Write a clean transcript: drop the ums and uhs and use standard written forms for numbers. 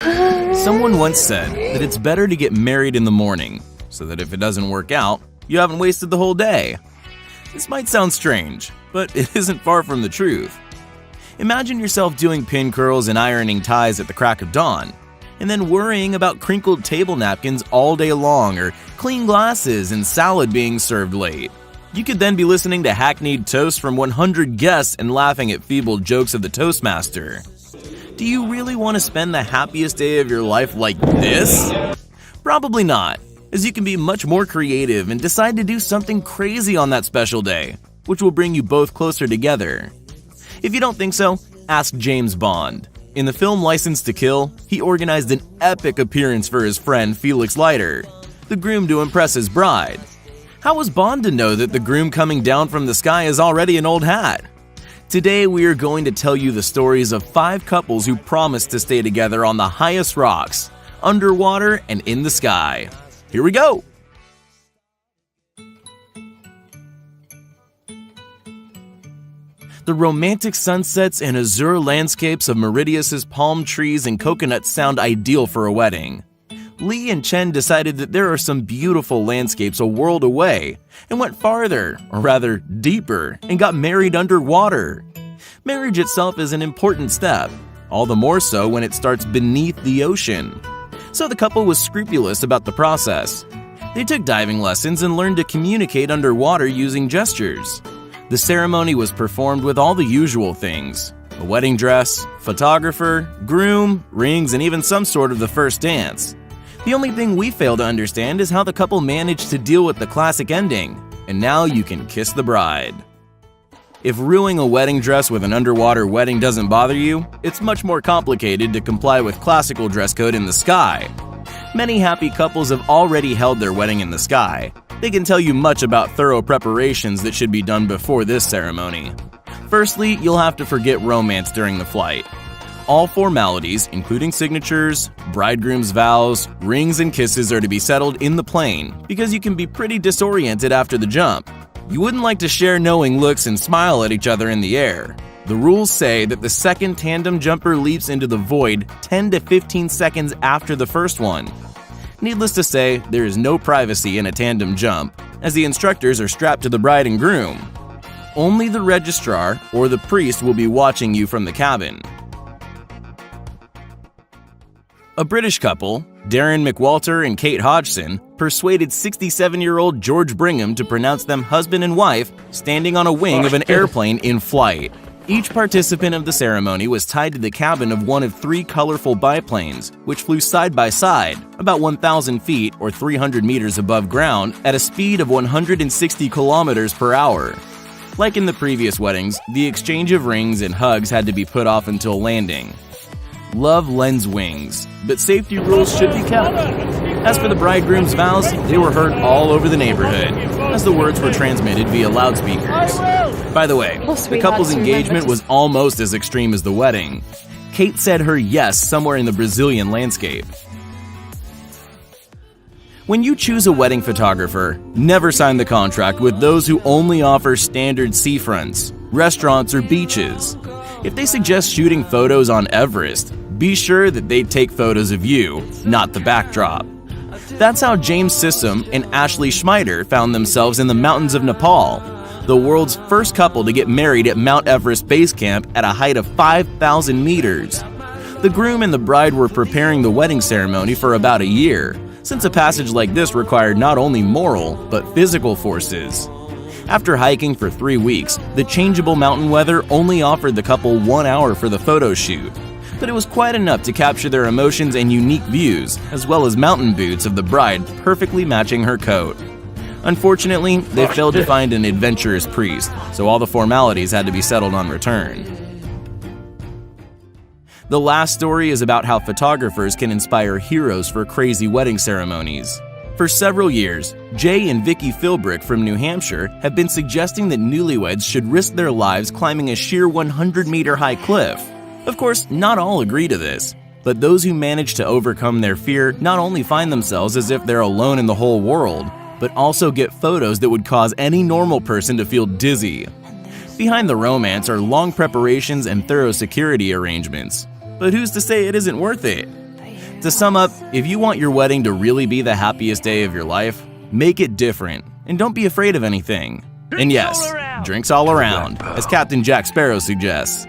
Someone once said that it's better to get married in the morning, so that if it doesn't work out, you haven't wasted the whole day. This might sound strange, but it isn't far from the truth. Imagine yourself doing pin curls and ironing ties at the crack of dawn, and then worrying about crinkled table napkins all day long or clean glasses and salad being served late. You could then be listening to hackneyed toast from 100 guests and laughing at feeble jokes of the Toastmaster. Do you really want to spend the happiest day of your life like this? Probably not, as you can be much more creative and decide to do something crazy on that special day, which will bring you both closer together. If you don't think so, ask James Bond. In the film License to Kill, he organized an epic appearance for his friend Felix Leiter, the groom to impress his bride. How was Bond to know that the groom coming down from the sky is already an old hat? Today we are going to tell you the stories of 5 couples who promised to stay together on the highest rocks, underwater and in the sky. Here we go! The romantic sunsets and azure landscapes of Mauritius's palm trees and coconuts sound ideal for a wedding. Lee and Chen decided that there are some beautiful landscapes a world away and went farther, or rather deeper, and got married underwater. Marriage itself is an important step, all the more so when it starts beneath the ocean. So the couple was scrupulous about the process. They took diving lessons and learned to communicate underwater using gestures. The ceremony was performed with all the usual things: a wedding dress, photographer, groom, rings, and even some sort of the first dance. The only thing we fail to understand is how the couple managed to deal with the classic ending, and now you can kiss the bride. If ruining a wedding dress with an underwater wedding doesn't bother you, it's much more complicated to comply with classical dress code in the sky. Many happy couples have already held their wedding in the sky. They can tell you much about thorough preparations that should be done before this ceremony. Firstly, you'll have to forget romance during the flight. All formalities, including signatures, bridegroom's vows, rings, and kisses are to be settled in the plane because you can be pretty disoriented after the jump. You wouldn't like to share knowing looks and smile at each other in the air. The rules say that the second tandem jumper leaps into the void 10 to 15 seconds after the first one. Needless to say, there is no privacy in a tandem jump, as the instructors are strapped to the bride and groom. Only the registrar or the priest will be watching you from the cabin. A British couple, Darren McWalter and Kate Hodgson, persuaded 67-year-old George Brigham to pronounce them husband and wife standing on a wing of an airplane in flight. Each participant of the ceremony was tied to the cabin of one of 3 colorful biplanes, which flew side by side, about 1,000 feet or 300 meters above ground, at a speed of 160 kilometers per hour. Like in the previous weddings, the exchange of rings and hugs had to be put off until landing. Love lends wings, but safety rules should be kept. As for the bridegroom's vows, they were heard all over the neighborhood, as the words were transmitted via loudspeakers. By the way, the couple's engagement was almost as extreme as the wedding. Kate said her yes somewhere in the Brazilian landscape. When you choose a wedding photographer, never sign the contract with those who only offer standard seafronts, restaurants, or beaches. If they suggest shooting photos on Everest, be sure that they take photos of you, not the backdrop. That's how James Sissom and Ashley Schmeider found themselves in the mountains of Nepal, the world's first couple to get married at Mount Everest Base Camp at a height of 5,000 meters. The groom and the bride were preparing the wedding ceremony for about a year, since a passage like this required not only moral, but physical forces. After hiking for 3 weeks, the changeable mountain weather only offered the couple 1 hour for the photo shoot, but it was quite enough to capture their emotions and unique views, as well as mountain boots of the bride perfectly matching her coat. Unfortunately, they failed to find an adventurous priest, so all the formalities had to be settled on return. The last story is about how photographers can inspire heroes for crazy wedding ceremonies. For several years, Jay and Vicky Philbrick from New Hampshire have been suggesting that newlyweds should risk their lives climbing a sheer 100-meter-high cliff. Of course, not all agree to this, but those who manage to overcome their fear not only find themselves as if they're alone in the whole world, but also get photos that would cause any normal person to feel dizzy. Behind the romance are long preparations and thorough security arrangements. But who's to say it isn't worth it? To sum up, if you want your wedding to really be the happiest day of your life, make it different, and don't be afraid of anything. And yes, drinks all around, as Captain Jack Sparrow suggests.